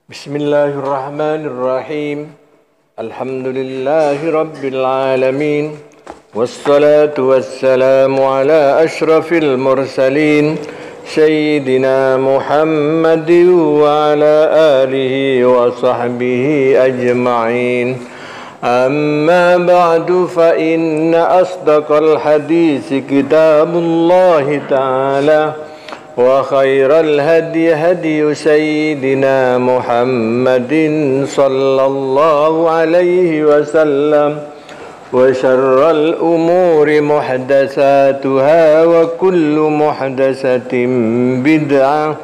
Bismillahirrahmanirrahim. Alhamdulillahi rabbil alamin. Wassalatu wassalamu ala ashrafil mursalin Sayyidina Muhammadin wa ala alihi wa sahbihi ajma'in. Amma ba'du fa inna asdaqal hadisi kitabullahi ta'ala wa khairal hadi hadi sayyidina Muhammadin sallallahu alaihi wasallam wa syarral umuri muhdatsatuha wa kullu muhdatsatin bid'ah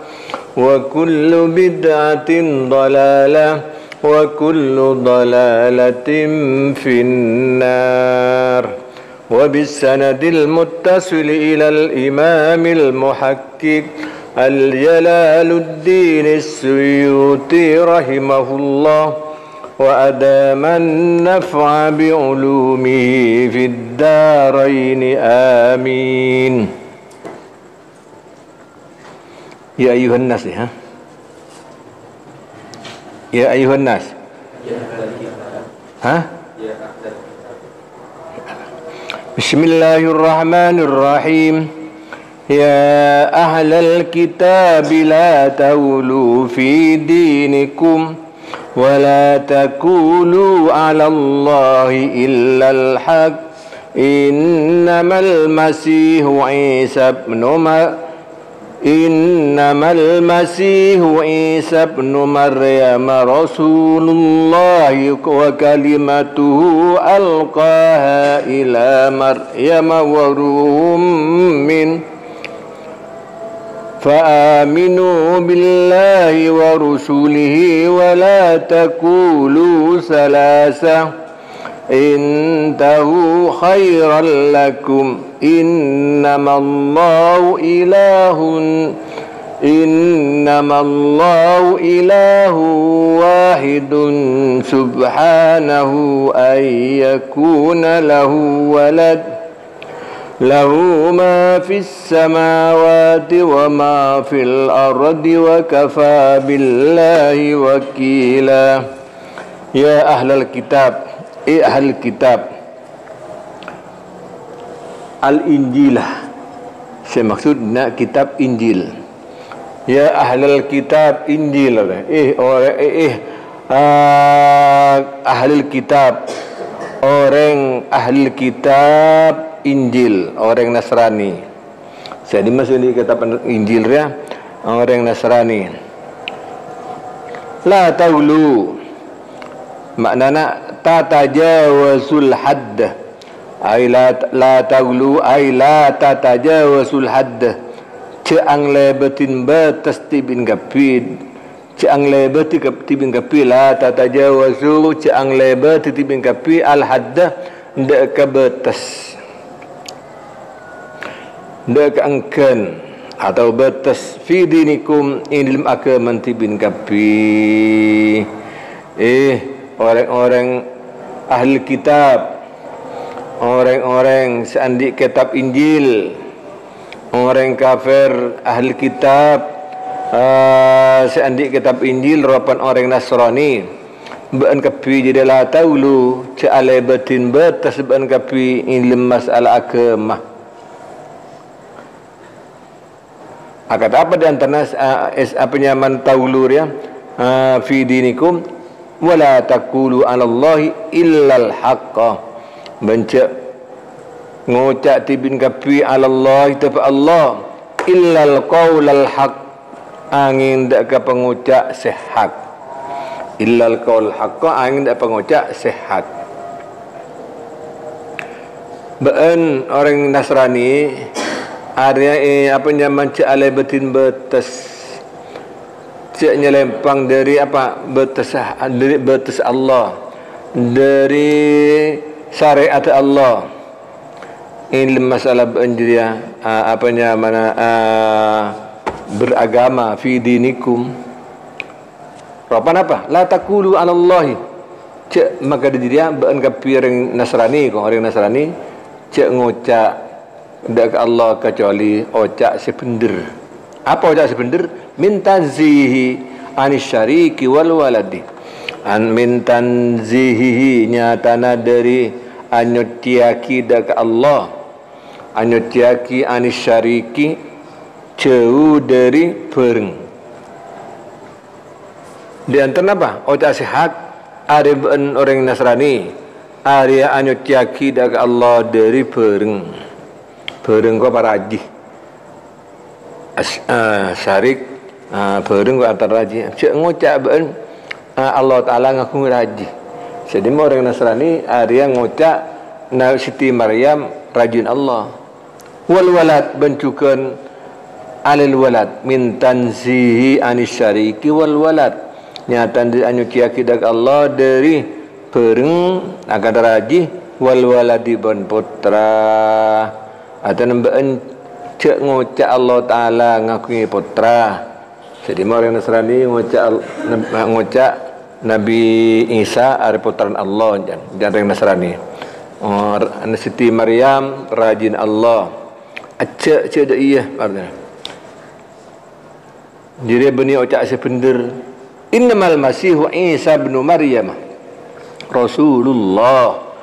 wa kullu bid'atin dalalah wa kullu dalalatin finnar. وبالسند المتصل إلى الإمام المحقق الجلال الدين السيوطي رحمه الله وأدام النفع بعلومه في الدارين آمين. يا أيها الناس يا أيها الناس بسم الله الرحمن الرحيم. يا أهل الكتاب لا تغلوا في دينكم ولا تقولوا على الله إلا الحق إنما المسيح عيسى ابن مريم رسول الله وكلمته ألقاها إلى مريم وروح منه فآمنوا بالله ورسله ولا تقولوا ثلاثة انتهوا خيرا لكم إنما الله إله واحد سبحانه أن يكون له ولد له ما في السماوات وما في الأرض وكفى بالله وكيلا. يا أهل الكتاب أهل الكتاب Al-Injilah, saya maksudnya kitab Injil. Ya ahlul kitab Injil. Ahlul kitab, orang ahli kitab Injil, orang Nasrani. Saya dimaksud di kitab Injil ya, orang Nasrani. La taulu, maknanya tatajawazul hadd. Ay la taglu ay la tatajawazul hadd. Ceang lebetin batas tibin kapid. Ceang lebeti tibin kapi la tatajawazu ceang lebeti tibin kapi al hadd ndak ka batas. Ndak ka angken atau batas fi dinikum ilm akaman tibin kapi. Orang-orang ahli kitab, orang-orang seandik kitab Injil, orang kafir ahli kitab seandik kitab Injil rupakan orang Nasrani bean kapi jadi la taulu ca'ale batin batas bean kapi ilm masalah agama. Kata apa di antara penyaman taulur ya fi dinikum wala taqulu 'ala Allahi illal haqqa. Baca ngucap tibin kapi 'ala Allah tafa Allah illal qaulal haq angin dak ka pengucap sehat. Illal qaul haqq angin dak pengucap sehat. Beun orang Nasrani ada apa nyaman cak alai betin betas cak nyelempang dari apa betas Allah dari syariat Allah. Ini masalah benjria apanya mana beragama fi dinikum. Rapan apa? La taqulu 'ala Allah. Cak maka dia beun kapi orang Nasrani ko orang Nasrani cak ngucap ndak Allah kecuali ocak sebendir. Apa ocak sebendir? Minta zihi anis syariki wal waladi. An min tanzihihi nyatana dari anyutiaki dak Allah, anyutiaki anis syariki jauh dari bareng. Di antara apa? Otak sihat ada orang Nasrani Arya anyutiaki dak Allah dari bareng. Bareng ko para haji syarik bareng ko antara haji cek ngucap ben Allah Ta'ala ngaku haji. Jadi orang Nasrani Arya ngucap na Siti Maryam rajin Allah. Wal walad bencukan alil walad min tanzihi anis syariki wal walad. Nyatan di anyutiaki dak Allah dari bareng akan haji wal waladi ban putra. Atau nambahan cek ngucap Allah Ta'ala ngakui putra. Jadi orang Nasrani ngucap Nabi Isa ada putran Allah dan orang Nasrani. Siti Maryam rajin Allah. Acak dah iya artinya. Jadi bani ucap sebenar. Innamal Masihu Isa bin Maryam Rasulullah.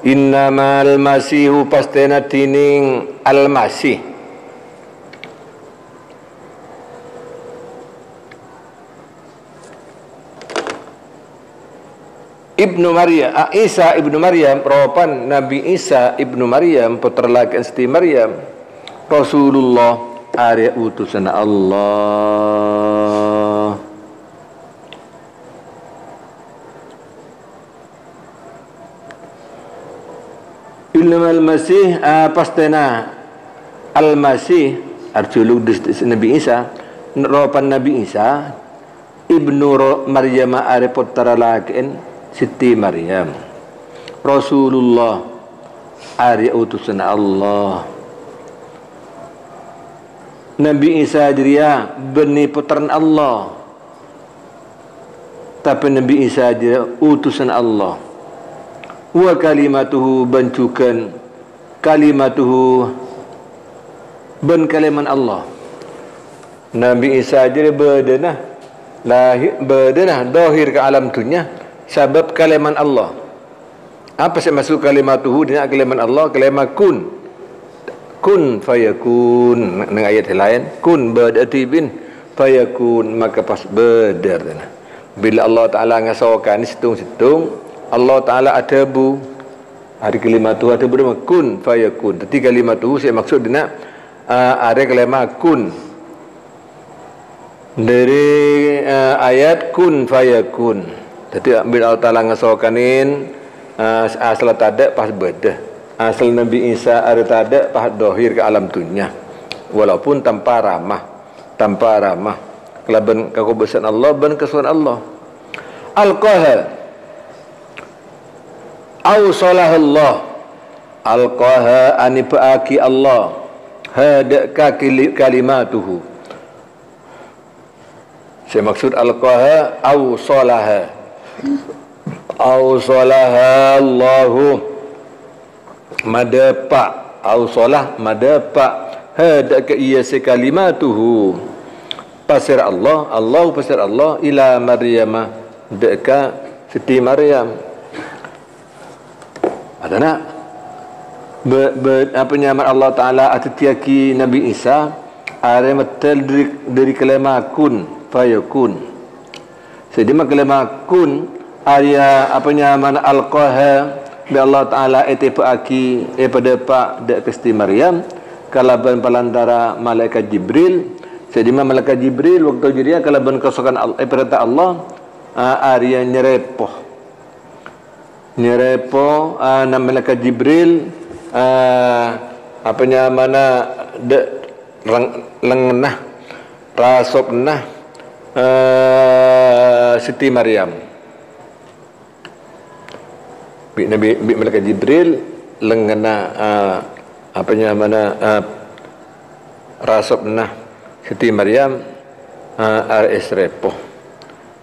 Innamal Masihu pastena tining al-Masih. Ibnu Maryam, Isa ibnu Maryam, ropan Nabi Isa ibnu Maryam, putra laki Siti Maryam, Rasulullah, ari utusan Allah. Ilmu al-Masih pastena al-Masih arjuluk Nabi Isa, ropan Nabi Isa ibnu Maryam ari putra laki Siti Maryam Rasulullah ari utusan Allah. Nabi Isa dia bani putran Allah, tapi Nabi Isa dia utusan Allah. Wa kalimatuhu bencukan kalimatuhu ben kaliman Allah. Nabi Isa dia berdenah lahir berdenah dohir ke alam dunia sebab kalimat Allah. Apa sih maksud kalimatuhu dengan kalimat Allah? Kalimat kun. Kun fayakun. Dengan ayat lain, kun berarti bin fayakun, maka pas berdar. Bila Allah Taala ngasawakan situng-situng, Allah Taala ada bu. Hari kalimatuhu ada bernama kun fayakun. Tapi kalimatuhu saya maksud dengan ada kalimat kun. Dari ayat kun fayakun. Jadi bila Allah Ta'ala ngasawakanin asal tadak pas bedah. Asal Nabi Isa ada tadak pas dohir ke alam dunia. Walaupun tanpa ramah. Tanpa ramah. Kelaban kekubesan Allah dan kesuan Allah. Al-Qaha Awsalahullah. Al-Qaha aniba'aki Allah. Hadaka kalimatuhu. Saya maksud Al-Qaha Awsalaha. Awsalaha Allahu madapa awsalah madapa hadaka iya sekalimatuhu pasir Allah pasir Allah ila Maryam deka Siti Maryam ada nak apa nyaman Allah Ta'ala atitiaki Nabi Isa ada metal dari kalimah kun fayakun. Jadi kalimah kun Arya apanya mana al-qaha bi Allah Taala etipaki pada pak dak Siti Maryam kalaban palantara malaikat Jibril. Jadi malaikat Jibril waktu dia kalaban kesokan perintah Allah Arya nyerepoh na malaikat Jibril apanya mana dak lengenah rasopnah Siti Maryam. Nabi malaikat Jibril lengana apanya mana rasopna Siti Maryam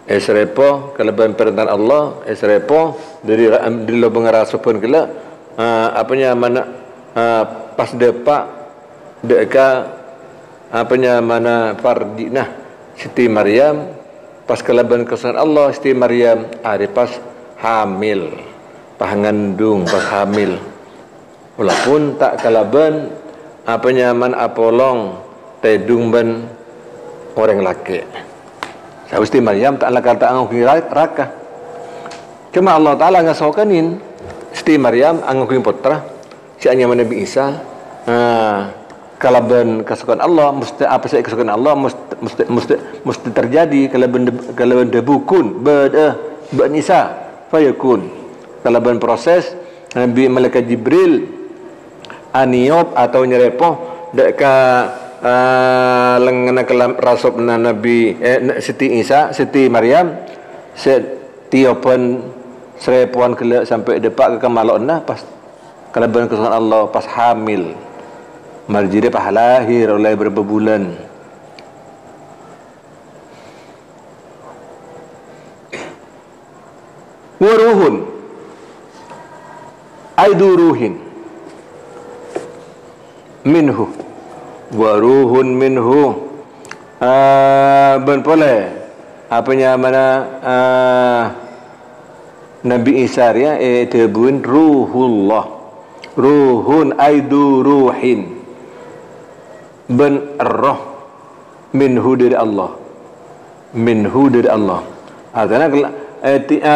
esrepo kelebihan perintah Allah esrepo dari lubang rasopun kala apanya mana pas depak deka apanya mana fardinah Siti Maryam pas kalaban kesan Allah Siti Maryam ada pas hamil, pas ngandung, pas hamil. Walaupun tak kalaban apa nyaman apolong tedung ban orang laki. Siti Maryam tak lah kata angkuin raka. Cuma Allah Ta'ala ngasokanin Siti Maryam angkuin putra si anyaman Nabi Isa. Kalaban kesukaan Allah mesti apa saja kesukaan Allah mesti terjadi kalaban debukun bernisa fayakun kalaban proses Nabi malaikat Jibril aniop atau nyerepoh deka lengana kelam rasubna Nabi Siti Maryam setiopan serepuan kele sampai depak ke kamalona pas kalaban kesukaan Allah pas hamil marjide pas lahir oleh beberapa bulan. Waruhun aiduruhin minhu waruhun minhu ben boleh apanya mana Nabi Isa ya tebuin ruhullah ruhun aiduruhin ben roh minhu dari Allah artinya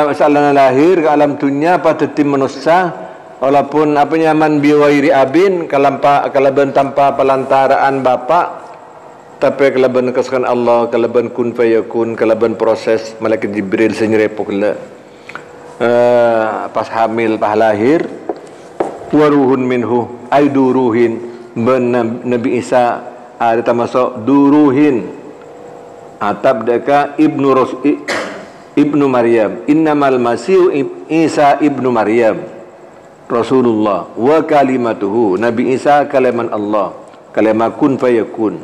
masalah lahir ke alam dunia pada tim manusia walaupun apa nyaman biwairi abin kalaban tanpa pelantaraan bapak tapi kalaban kesukaan Allah kalaban kun fayakun kalaban proses malaikat Jibril senyerepok pas hamil pas lahir waruhun minhu aiduruhin Nabi Isa ada termasuk duruhin atap deka ibnu Maryam innamal masih Isa ibnu Maryam Rasulullah wa kalimatuhu Nabi Isa kalimat Allah kalimat kun fayakun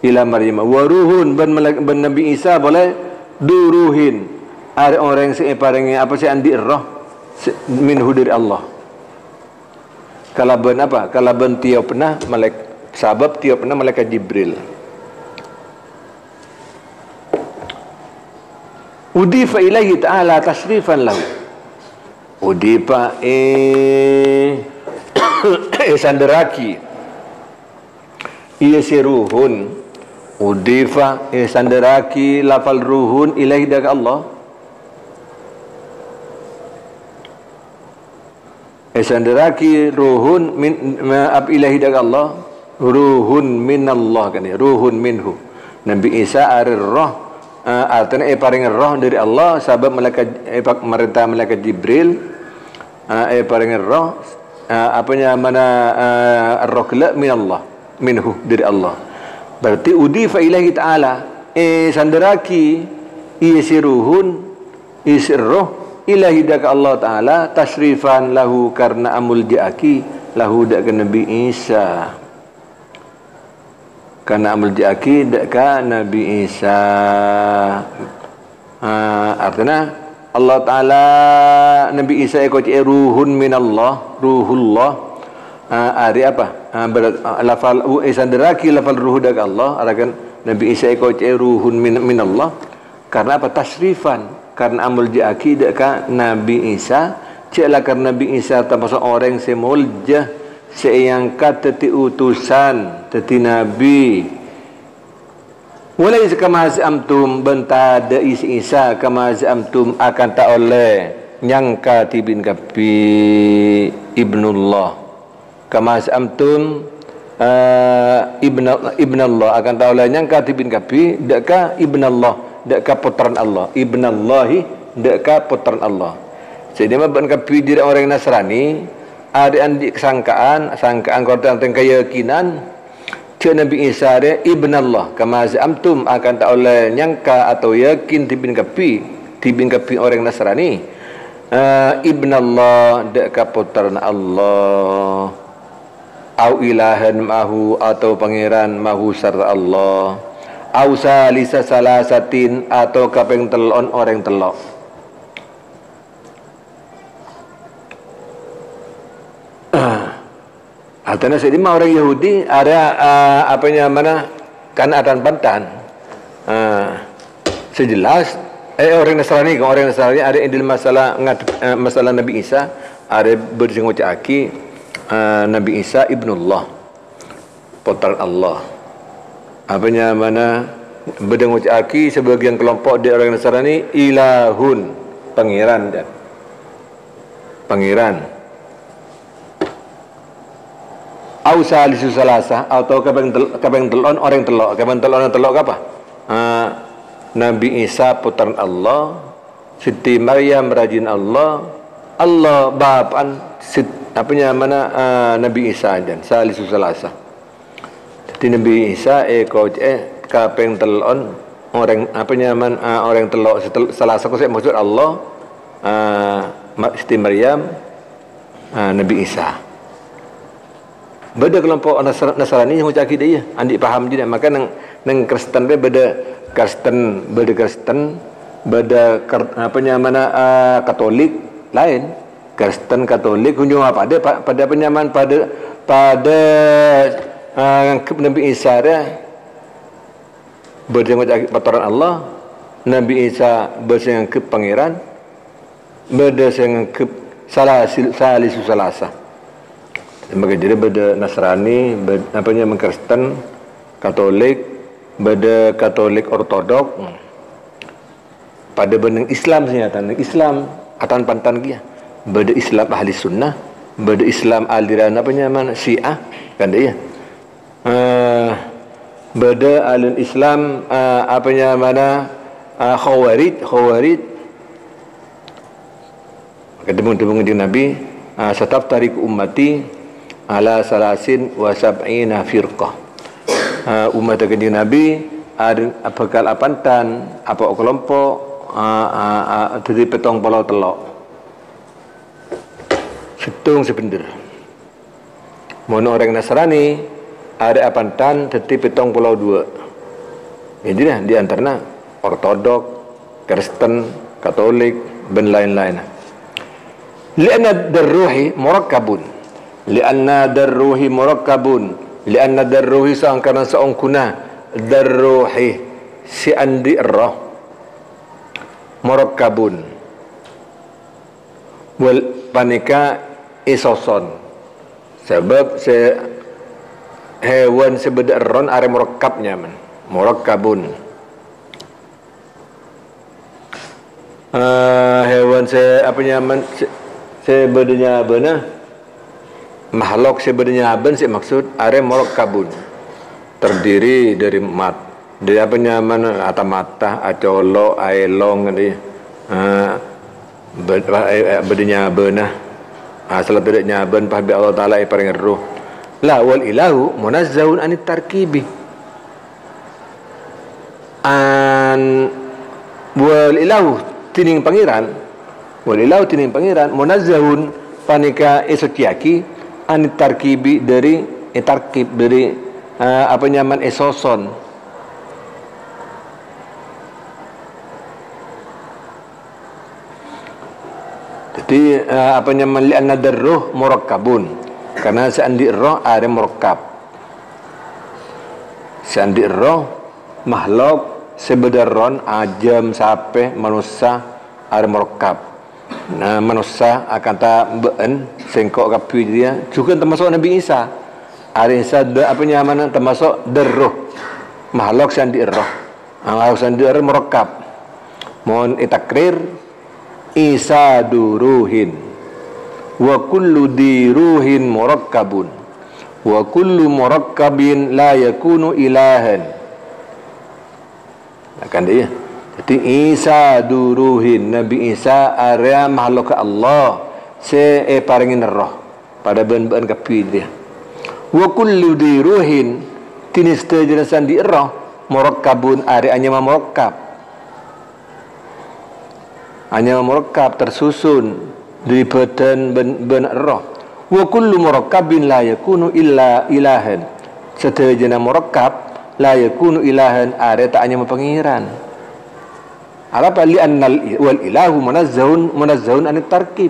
ila Maryam waruhun ben Nabi Isa boleh duruhin ada orang yang separingnya apa sih andi roh minhu dari Allah kalaban apa? Kalaban tiap pernah sabab tiap pernah malaikat Jibril. Udifa ilahi ta'ala tasrifan lahu. Udifa sandaraki. Ia si ruhun. Udifa sandaraki lafal ruhun ilahi daga Allah. Sandaraki ruhun min ab ilahi daga Allah ruhun minallah kan ya ruhun minhu Nabi Isa arir roh artinya paring roh dari Allah sebab merintah malaikat Jibril paring roh apanya mana roh kala minallah minhu dari Allah berarti udifa ilahi ta'ala sandaraki isiruhun isirroh ilahi daka Allah Ta'ala tasrifan lahu karena amul ja'aki lahu daka Nabi Isa karena amul ja'aki daka Nabi Isa artinya Allah Ta'ala Nabi Isa ikut ruhun minallah ruhullah ari apa lafal sandaraki lafal ruh daka Allah arakan Nabi Isa ikut ruhun minallah karena apa tasrifan karena amul ja'aki deka Nabi Isa ceklah karena Nabi Isa termasuk orang semuljah seangkat teti utusan teti Nabi walai kama amtum bentada isi Isa kama amtum akan tak oleh nyangka tibin kapi ibnullah kama amtum ibnallah akan tak oleh nyangka tibin kapi deka ibnallah deka putran Allah ibnallahi deka putran Allah jadi mabban kapi diri orang Nasrani ada andi sangkaan kau tentang keyakinan cak Nabi Isa dia ibnallah kama zamtum akan tak oleh nyangka atau yakin tibin kapi orang Nasrani ibnallah deka putran Allah au ilahan mahu atau pangeran mahu serta Allah au salisa salasatin atau kaping telon orang telok artinya sedima orang Yahudi ada apanya mana kan adan pantan sejelas orang Nasrani ada yang dalam masalah Nabi Isa ada berjenguk aki Nabi Isa ibnullah putra Allah. Apanya mana berjenguk aki sebagian kelompok di orang Nasrani ilahun pangeran dan pangeran au salisu salasa atau kabang telon orang telok apa? Nabi Isa putra Allah, Siti Maryam rajin Allah, Allah bapan apanya mana Nabi Isa dan salisu salasa. Jadi Nabi Isa kapeng telon orang apanya orang telok salasa ko maksud Allah, Siti Maryam, Nabi Isa. Beda kelompok Nasrani yang ucap dia andi paham je maka nang Kristen be beda Kristen beda apanya mana Katolik lain. Kristen Katolik kunjung apa ada pada penyamaan pada Nabi Isa dia berjenguk patoran Allah, Nabi Isa berjenguk ke pangeran, berjenguk ke salisu salasa. Maka jadi beda Nasrani, apanya Kristen, Katolik, beda Katolik Ortodok, pada benang Islam senyata, Islam atan pantan dia, beda Islam ahli sunnah, beda Islam aliran apanya mana Syiah, kan dia, beda alun Islam apanya mana Khawarij, ketemu dengan Nabi, sataf tarik ummati ala salasin wa sab'ina firqah. Umat kanjeng Nabi ada bakal apantan apa kelompok dari petong pulau telok setung sebentar. Mono orang Nasrani ada apantan dari petong pulau dua. Jadi di antaranya Ortodok, Kristen, Katolik dan lain-lain. Lianna darruhi murakkabun. Lianna darruhi murakkabun. Lianna darruhi seangkana seongkuna darruhi si andi roh murakkabun wal panika isoson sebab se hewan sebeda ron are murakkabnya man murakkabun hewan se apa nyaman sebedanya benar makhluk sebenarnya aben sih maksud are murakkabun terdiri dari dari apa nyaman mata acolo aelong ni bedanya benah asal tidak nyaben pahbi Allah taala paring roh la wal ilahu munazzahun anit tarkibi an wal ilahu tining pangeran munazzahun panika esotiaki anit tarkibi dari tarkib dari apa nyaman esoson jadi apa nyaman li'anna darruh murakkabun karena seandi roh ada murakkab seandi roh makhluk sebedaron ajam sape manusia ada murakkab. Nah manusia akan tak ben sengkok kapi dia juga termasuk Nabi Isa. Ari Isa apa nyaman termasuk darruh makhluk sandi roh. Makhluk sandi roh murakkab. Mohon itakrir Isa duruhin wa kullu diruhin murakkabun wa kullu murakkabin la yakunu ilahan. Akan dia. Jadi Isa duruhin Nabi Isa area makhluk Allah se paringin roh pada ben-ben kapi dia. Wa kullu diruhin tinis jelasan di roh murakkabun areanya murakkab. Hanya murakkab tersusun dari badan ben roh. Wa kullu murakkabin la yakunu illa ilahan. Sedaya murakkab la yakunu ilahan are tak hanya pengiran. Apa li'annal wal ilahu munazzahun anit tarkib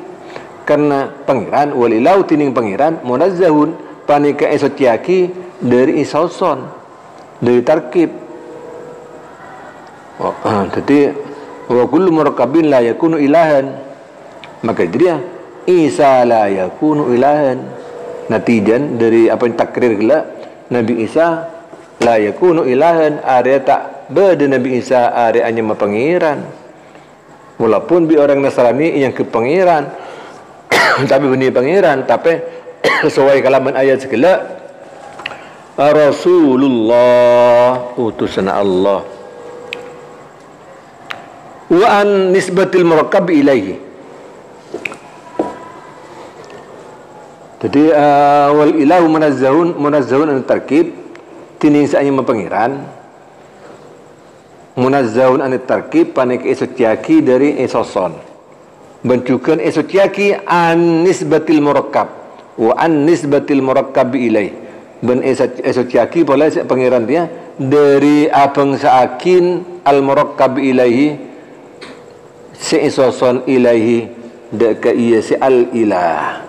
karena pangeran wal ilahu tining pangeran munazzahun panika esotiaki dari isoson dari tarkib Jadi wa kullu murakkabin la yakunu ilahan, maka dia Isa la yakunu ilahan. Natijan dari apa yang takrir gelak Nabi Isa la yakunu ilahan, area tak beda Nabi Isa area hanya pengiran. Walaupun bi orang Nasrani yang ke pengiran tapi benih pengiran, tapi sesuai kalaman ayat segala Rasulullah, utusan Allah. Wa an nisbatil murakkab ilaihi. Jadi wal ilahu munazzahun an tarkib, tini sanya pengiran. Munazzahun an tarkib panik esotiaki dari esoson. Bentukan esotiaki an nisbatil murakkab wa an nisbatil murakkab ilaihi. Ben esotiaki boleh pengiran dia dari abang saakin al murakkab ilaihi si esoson ilaihi deka iya si al ilah.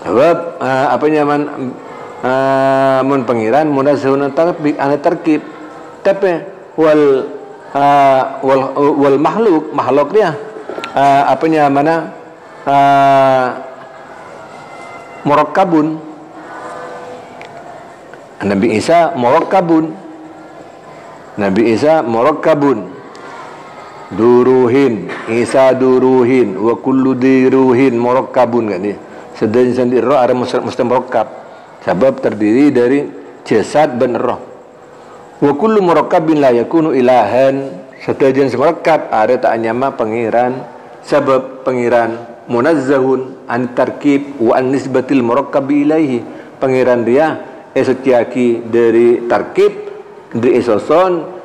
Sebab apa nyaman mun pengiran munazzahun an tarkib, tapi wal makhluk dia apa nyaman murakkabun. Nabi Isa murakkabun, Nabi Isa murakkabun, duruhin Isa duruhin wa kullu diruhin murakkabun kan dia. Sedang sendiri roh ada mesti murakkab, sebab terdiri dari jasad dan roh. Wa kullu murakkabin la yakunu ilahan, setajan murakkab ada tak nyama pengiran, sebab pengiran munazzahun an tarkib wa an nisbatil murakkab ilaihi, pengiran dia esotiaki dari tarkib dari esoson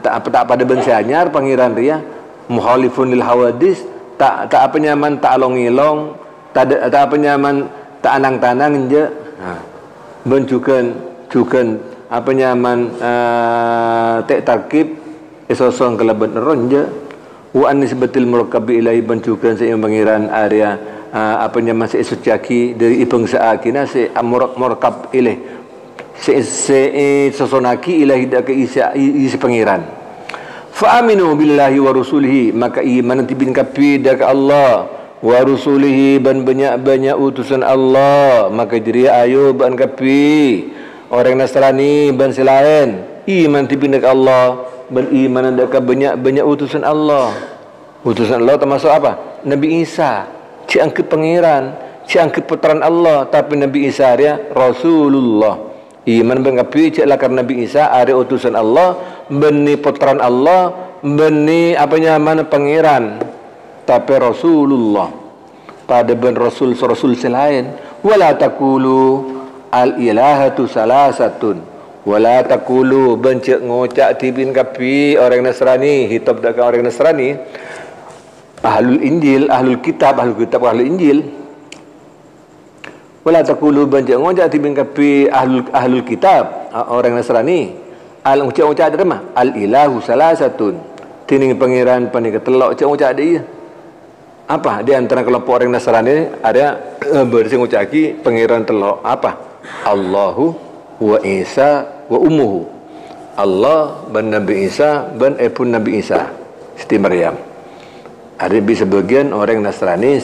tak pada bensi anyar, pengiran dia muhalifun lil hawadis, tak apa nyaman tak along-ilong, tak apa nyaman tak anang-tanang je. Bencukan apa nyaman tak tarkib esoson kelaban ron je. Wa an nisbatil murakkab ilaihi, bencukan saya pengiran area apa nyaman se esotiaki dari ibang saakina se murakkab ilaih se sosonaki ilahi dak isi pengiran. Fa aminu billahi wa rusulihi, maka iman tibin kapi dak Allah wa rusulihi ban banyak utusan Allah, maka diri ayo ban kapi orang Nasrani ban selain iman tibin dak Allah ban iman dak banyak utusan Allah. Utusan Allah termasuk apa? Nabi Isa ci angkat pengiran, ci angkat puteran Allah, tapi Nabi Isa dia Rasulullah. Iman bengapi caklah karena Nabi Isa ada utusan Allah, beni puteran Allah, beni apa nyaman pengiran, tapi Rasulullah. Pada ben rasul selain, wala taqulu al ilahatu salasatun, wala taqulu bencak ngocak tibin kapi orang Nasrani, hitab dak orang Nasrani, ahlul Injil, ahlul kitab, ahlul Injil. Wala taqulu banjak ngojak tibin kapi ahlul kitab orang Nasrani al ucap ada mah al ilahu salasatun, tining pangeran panik telok ucap dia apa di antara kelompok orang Nasrani ada bersing ucaki pangeran telok apa? Allahu wa Isa wa ummuhu, Allah ban Nabi Isa ban epun Nabi Isa Siti Maryam. Ada bisa bagian orang Nasrani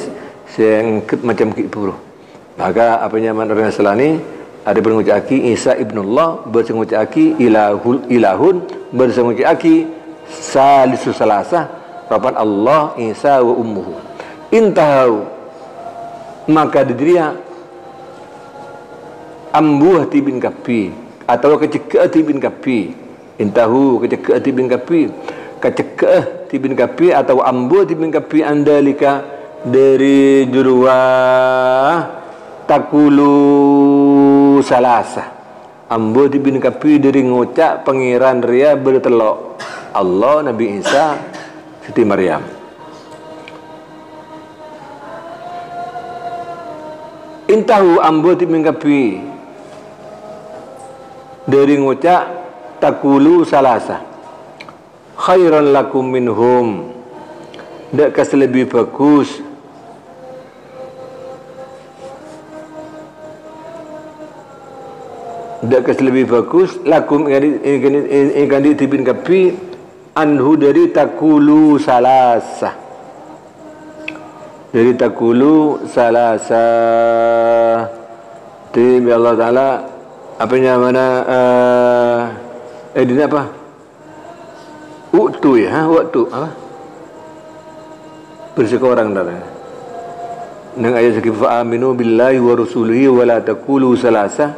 yang macam kipuru. Maka apa nyaman orang Nasrani ada berucaki Isa ibnullah, berucaki ilahun, berucaki salisu salasa, rapan Allah Isa wa ummuhu. Intahau, maka dia ambuh tibin kapi atau kecekah tibin kapi. Intahu kecekah tibin kapi, kecekah tibin kapi atau ambuh tibin kapi andalika dari juruah takulu salasa, ambo dibin kapi dari ngocak pengiran ria bertelok Allah, Nabi Isa, Siti Maryam. Intahu ambo dibin kapi dari ngocak takulu salasa khairan lakum minhum, dak kas lebih bagus dak kes lebih bagus lakum ikan ditibin kapi anhu dari takulu salasa, dari takulu salasa tibi Allah Ta'ala apanya mana ini apa waktu ya waktu apa bersekorang dah nang ayat sekif aminu billahi wa rasulihi wa la takulu salasa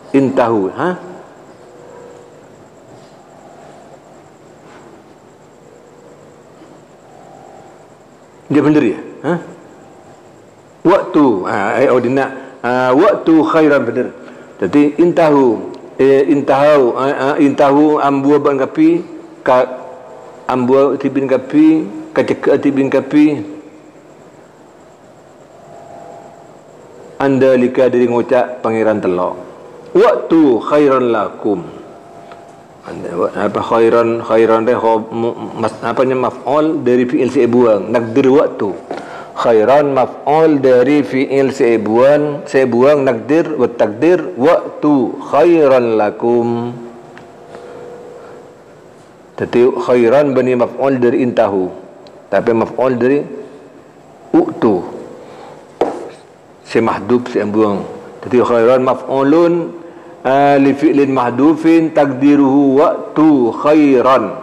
intahu dia benar ya waktu ordina waktu khairan benar jadi intahu ambua ban kapi ka ambua tibin kapi kacek tibin kapi anda lika dari ngucap pangeran telok waktu khairan lakum apa khairan deh apanya maf'ul dari fi'il sebuang nakdir waktu khairan maf'ul dari fi'il sebuang nakdir wa takdir waktu khairan lakum. Jadi khairan bani maf'ul dari intahu tapi maf'ul dari waktu si mahdub si buang. Jadi khairan maf'ulun li fi'lin mahdufin takdiruhu waktu khairan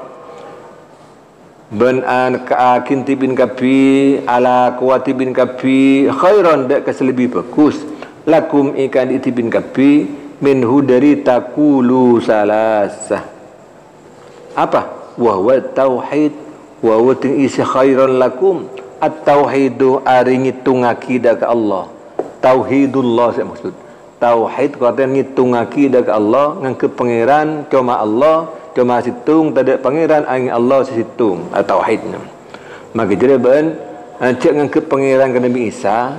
ban an ka'akin tibin kapi ala kuwati bin kapi khairan dak keselebih bagus lakum ikan itibin kapi minhu dari takulu salasah apa wahwa tauhid wahwa tin isi khairan lakum at-tauhidu aringitung akidah ke Allah tauhidullah saya maksud tauhid kata ngitung akidah ke Allah ngangke pangeran cuma Allah cuma situng tak ada pangeran angin Allah situng tauhidnya maka jadi ben cek ngangke pangeran ke Nabi Isa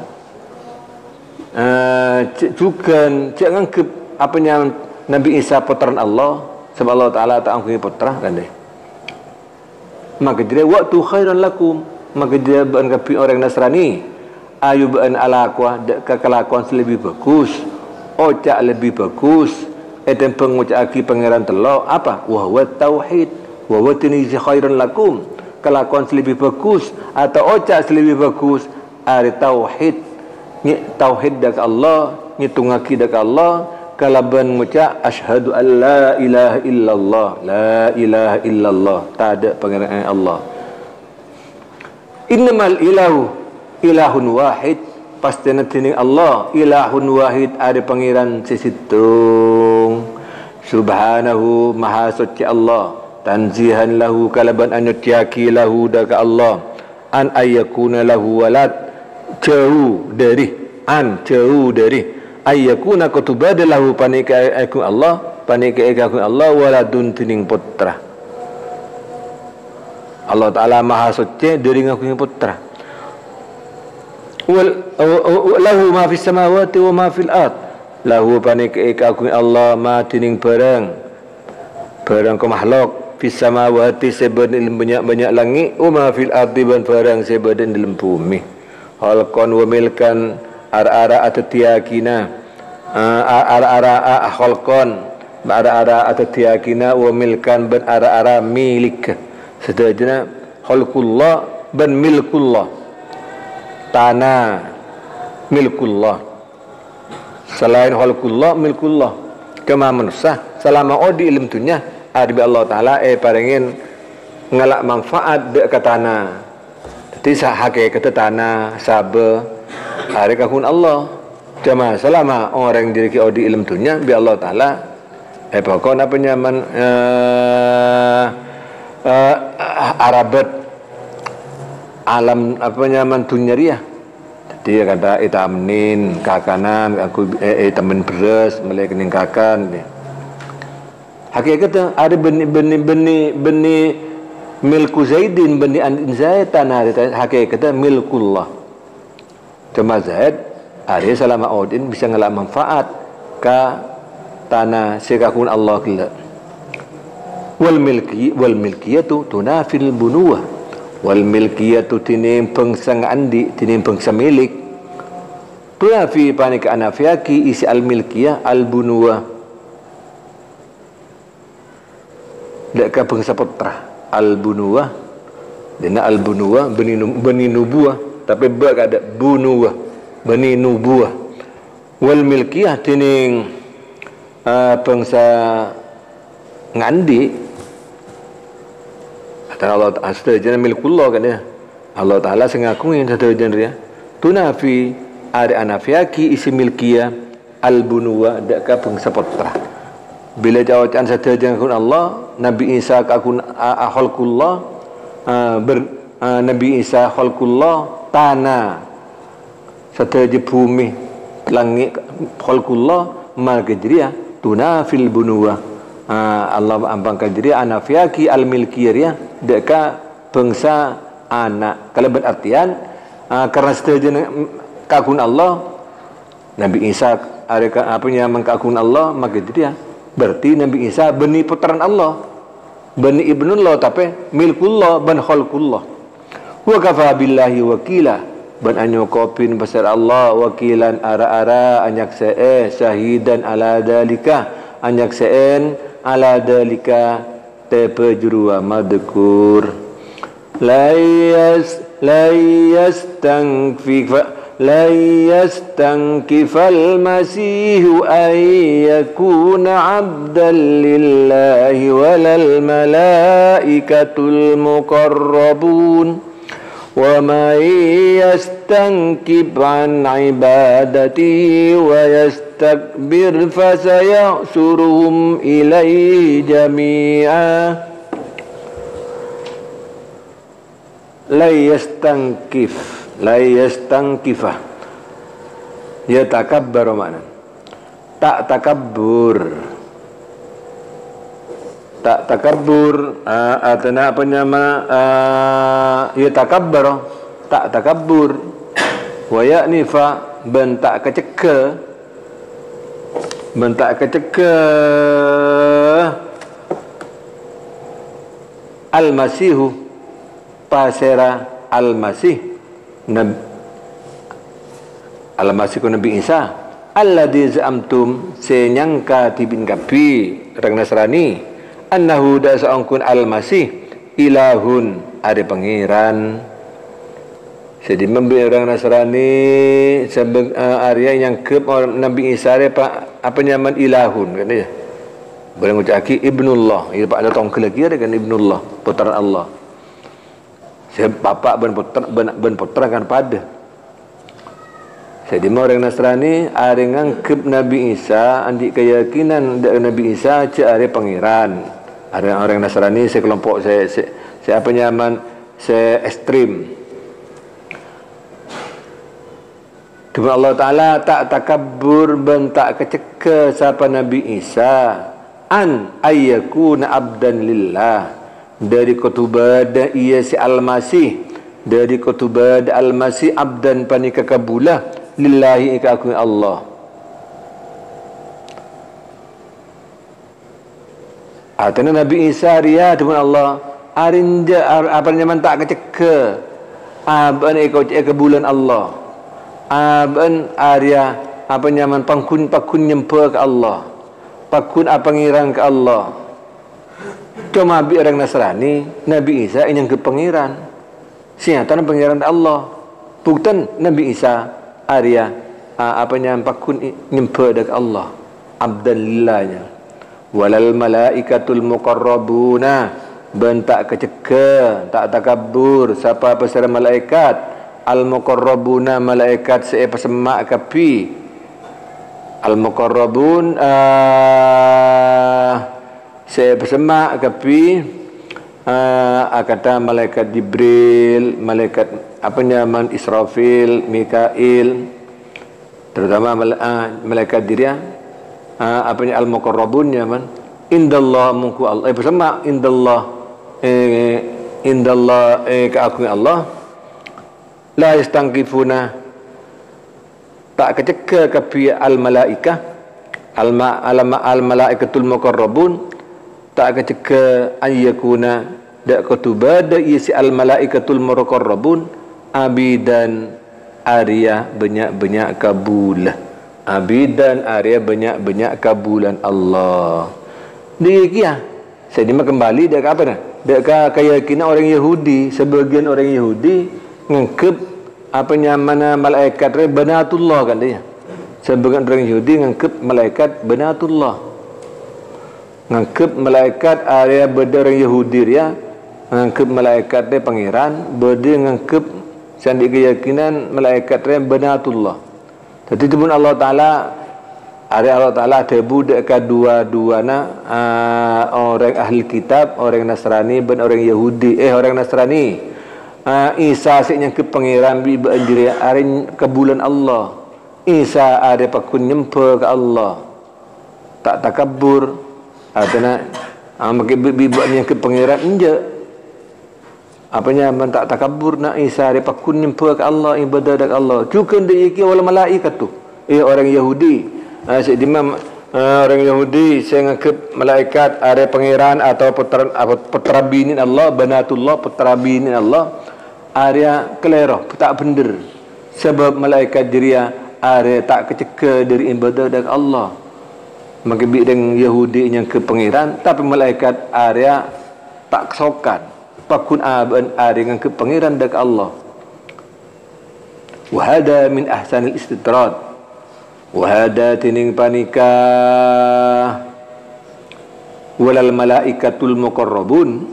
juga cek ngangke apanya Nabi Isa putran Allah sebab Allah Taala tak angkui putra kan deh maka jadi waktu khairan lakum maka dia ben kapi orang Nasrani ayu ben alaqwa kekelakuan lebih bagus ocak lebih bagus etem pengucaki pangeran telok apa wahwa tauhid wahwa tinisi khairan lakum kelakuan lebih bagus atau ocak lebih bagus ari tauhid tauhid dak Allah ngitungaki dak Allah kalaban ngucap asyhadu an la ilaha illallah la ilaha illallah tak ada pangeran Allah innamal ilahu ilahun wahid pasti nanti Allah ilahun wahid ada pangeran sesitung subhanahu maha suci Allah tanzihan lahu kalaban anyutyaki lahu daga Allah an ayyakuna lahu walad jauh dari ayyakuna kutubada lahu panika aku Allah panika aku Allah waladun tining putra Allah Ta'ala maha suci dari ngaku putra lahu ma fis samawati wa ma fil ard lahu panik aku Allah ma tining barang ke makhluk fis samawati sebenarnya banyak langit wa ma fil ardi ban barang sebenarnya dalam bumi halqan wa milkan ara-ara atatiakina ara-ara halqan ara-ara atatiakina wa milkan ban ara-ara milik sedajana khalqullah ban milkullah tanah milkullah selain khalqullah milkullah kama manusia selama odi ilm tunya ada Allah Ta'ala paringin ngelak manfaat dek ke tanah jadi sahake kata tanah sabe hari kakun Allah cuma selama orang diri ke odi ilm tunya bi Allah Ta'ala pokoknya apa nyaman Arabat alam apa nyaman dunia dia kata itamnin kakanan aku temen beres mulai kening kakan dia hakikatnya ada benih milku Zaidin benih andin Zaid tanah hakikatnya milkullah cuma Zaid ada selama odin bisa ngelak manfaat ke tanah sekakun Allah kelak wal milkiyatu tunafil bunuwah wal milkiyatu tinimpeng sang andi tinimpeng samilik tuafi panik anafiaki isi al milkiyah al bunuwa dekat bangsa putra al-bunuwah dina al-bunuwah bani nubuwah tapi ba ada bunuwah bani nubuwah wal milkiyah tining bangsa ngandi kata Allah Ta'ala setajana milkullah kan ya Allah Ta'ala sengakuin setajana dia tunafi ada anafiaki isi milkiyah al-bunuwah dekat bangsa putra bila jawaban setajana kun Allah Nabi Isa kakun khalqullah Nabi Isa khalqullah tanah setajana bumi langit khalqullah mal kejriah tunafil bunuwah Allah ambangkan diri anafiaki al-milkiyah deka bangsa anak kalau berartian karena setajana kakun Allah Nabi Isa apanya mengkakun Allah maka dia berarti Nabi Isa bani putran Allah bani ibnullah tapi milkullah ban khalqullah wa kafa billahi wakila ban anyukopin besar Allah wakilan ara-ara anyak syahidan ala dalika anyak ala dalika tepejurua madkur la yastankifal masihu ay yakuna abdan lillahi walal malaikatul muqarrabun wa man yastankib an ibadati wa yastakbir fasayahsuruhum ilaihi jami'a la yastankifah ya takabbar makna tak takabbur atana apa nama ya takabbar tak takabbur wa ya'nifa bentak keceke al-masihu pasera al-masih al-masih ku Nabi Isa alladzi za'amtum senyangka tibin kapi orang Nasrani annahu da sa'angkun al-masih ilahun ada pangeran jadi memberi orang Nasrani Arya yang ke Nabi Isa apa nyaman ilahun kan dia boleh ngucaki ibnullah ia pak ada tongkel lagi ada kan ibnullah putra Allah sebab bapak ben putra kan pada jadi orang Nasrani ada ngangkep Nabi Isa andi keyakinan Nabi Isa ada pangeran ada orang Nasrani sekelompok saya apa nyaman saya ekstrim Kepada Allah Ta'ala tak takabbur bentak keceka siapa Nabi Isa an ayyakuna abdan lillah dari kutubada ia si al-masih dari kutubada al-masih abdan panika kabulah lillahi ikakui Allah atana Nabi Isa ria dengan Allah arinja apa nyaman tak keceka aban ikut kebulan Allah aban Arya apa nyaman pakun nyempa ke Allah pakun apa ngiran ke Allah cuma bi orang Nasrani Nabi Isa yang ke pangeran siatan pangeran Allah bukan Nabi Isa Arya apa nyaman pakun nyempa ke Allah abdan lillahnya walal malaikatul muqarrabuna bentak keceka tak takabbur siapa pesara malaikat al-muqarrabuna malaikat sepesemak kapi al-muqarrabun sepesemak kapi kata malaikat Jibril malaikat apa nyaman Israfil Mikail terutama malaikat dia apa al-muqarrabun nyaman indallah mungku Allah pesemak indallah keakui Allah la yastangkifuna tak keceka kapi al-malaikah al-malaikatul muqarrabun tak keceka ayyakuna dak kutubada isi al-malaikatul muqarrabun abidan Arya banyak-banyak kabulah abidan Arya banyak-banyak kabulan Allah dia Saya ni kembali dia ke apa dah? Dia ke keyakinan orang Yahudi. Sebagian orang Yahudi ngengkep apa mana malaikat banatullah kan dia. Sebagian orang Yahudi ngengkep malaikat banatullah. Ngengkep malaikat area beda orang Yahudi dia. Ngengkep malaikat dia pangeran, beda ngengkep sandi keyakinan malaikat dia banatullah. Jadi tu pun Allah Taala Allah Ta'ala ada budak kedua-duana orang ahli kitab, orang Nasrani dan orang Yahudi. Orang Nasrani Isa asiknya ke pangeran bi beranjiri arin ke bulan Allah. Isa ada pakun nyempa ke Allah, tak takabur atana makai bi buatnya ke pangeran enje apanya man tak takabur nak Isa ada pakun nyempa ke Allah, ibadah ke Allah. Cukan dia iki wala malaikat tu orang Yahudi. Orang Yahudi saya ngakep malaikat ada pangeran atau putra binin Allah, banatullah, putra binin Allah, area kelero tak bener sebab malaikat diria area tak keceka dari ibadah dari Allah. Maka bidang Yahudi yang ke pangeran tapi malaikat area tak kesokan pakun aban area yang ke pangeran dari Allah. Wa hada min ahsanil istidrad. Wahada tining panika walal malaikatul muqarrabun.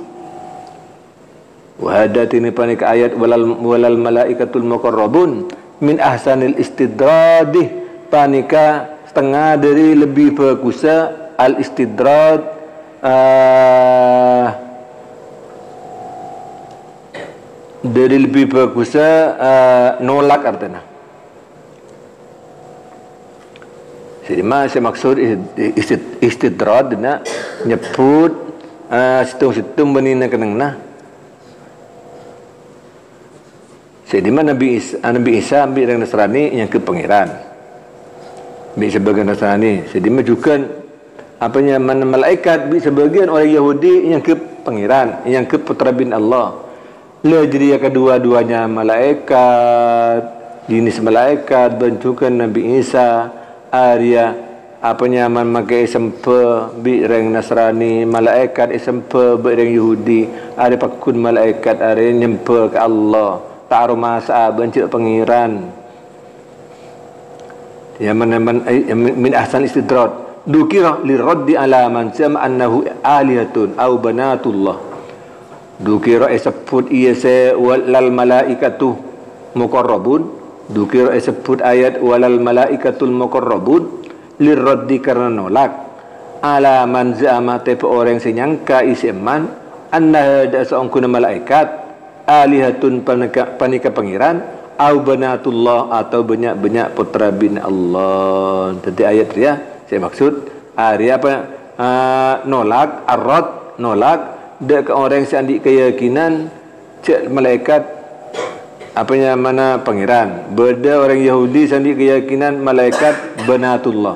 Wahada tining panika ayat walal malaikatul muqarrabun min ahsanil istidradih, panika setengah dari lebih bagusa al istidrad dari lebih bagusa nolak artinya. Jadi saya maksud istidrad nak nyebut situng-situng benina kenangna. Jadi Nabi Isa ambil orang Nasrani yang ke pangeran. Ambil sebagian Nasrani. Jadi juga apanya mana malaikat ambil sebagian orang Yahudi yang ke pangeran, yang ke putra bin Allah. Lah jadi kedua-duanya malaikat, jenis malaikat bentukan Nabi Isa. Arya apanya man makai sempa bi reng Nasrani, malaikat sempa bi reng Yahudi, ada pakun malaikat ada nyempa ke Allah, tak masa bencik pangeran. Ya man min ahsan istidrad dukira liraddi ala man sama annahu alihatun au banatullah. Dukira sebut ia se wal malaikatu muqarrabun. Dukir sebut ayat walal malaikatul muqarrabun liraddi karena nolak ala man za'ama tepe orang senyangka iseman anna ada seorang malaikat alihatun panika pangeran au banatullah atau banyak putra bin Allah. Jadi ayat dia saya maksud area apa nolak arad nolak dak ke orang seandi keyakinan cek malaikat apanya mana pangeran. Beda orang Yahudi sandi keyakinan malaikat banatullah.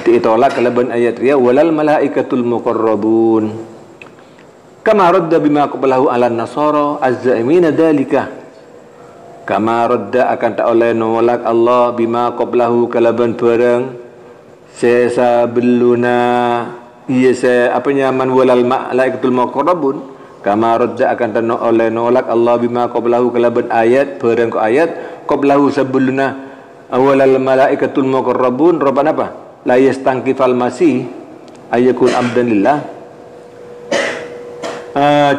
Itu itolak kalaban ayat dia walal malaikatul muqarrabun. Kama radda bima qablahu ala nasara az-za'imina dalika. Kama radda akan tak oleh nolak Allah bima qablahu kalaban barang sesa beluna iya se apanya man walal malaikatul muqarrabun. Kama radda akan tak oleh nolak Allah bima qablahu kalaban ayat barang ko ayat qablahu sebeluna awalal malaikatul muqarrabun roban apa la yastangkifal masih ayakun abdan lillah.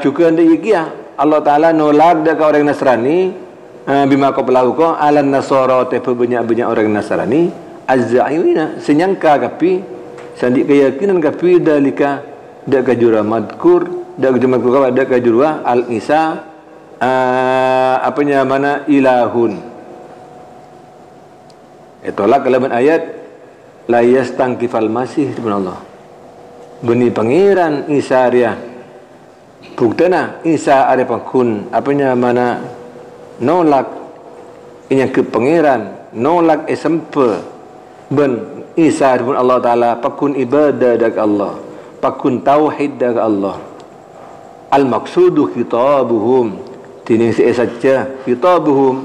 Juga ndak ya Allah Taala nolak dak orang Nasrani bima qablahu ko alan nasara te banyak orang Nasrani azzaimina senyangka kapi sandi keyakinan kapi dalika dak kajura madkur dak jemaat kau ada kajurwa al Isa apanya mana ilahun. Itulah kalaban ayat la yastangkifal masih subhanallah. Beni pangeran Isa dia. Buktena Isa ada pakun apanya mana nolak ini ke pangeran nolak esempe ben Isa pun Allah Taala pakun ibadah dak Allah, pakun tauhid dak Allah. Al-maqsudu khitabuhum tining si saja khitabuhum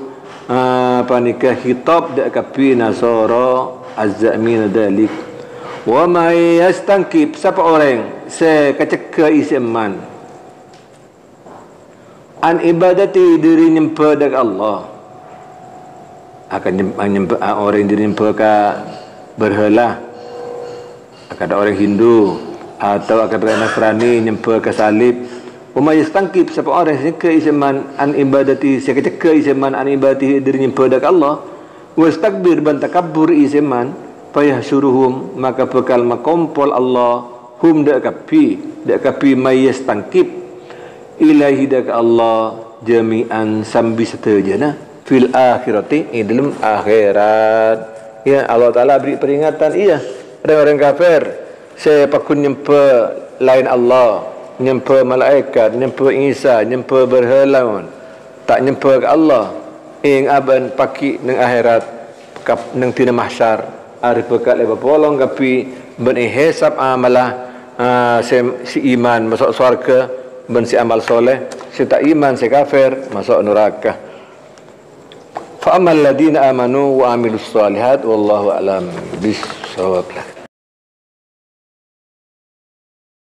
panika khitab dak kapi nasara az-zamin dalik wa ma yastankib siapa orang sekeceka iseman an ibadati diri nyempa dak Allah akan nyempa orang yang diri nyempa ka berhala akan ada orang Hindu atau akan ada Nasrani nyempa ke salib. Umma yastangkib siapa orang yang keiseman an ibadati sekeceka iseman an ibadati diri nyempa dak Allah wastakbir ban takabbur iseman fayahsyuruhum maka bekal makompol Allah hum dak kapi may yastangkib ilahi dak Allah jami'an sambi setajana fil akhirati dalam akhirat. Ya Allah Taala beri peringatan iya orang-orang kafir saya pakun nyempa lain Allah, nyempa malaikat, nyempa Isa, nyempa berhala, tak nyempa ke Allah. Ing aban paki nang akhirat nang tina mahsyar ari pekat leba polong kapi ben hisab amalah si iman masuk surga ben si amal soleh, si tak iman si kafir masuk neraka. Fa amal ladina amanu wa amilus solihat wallahu alam bisawab.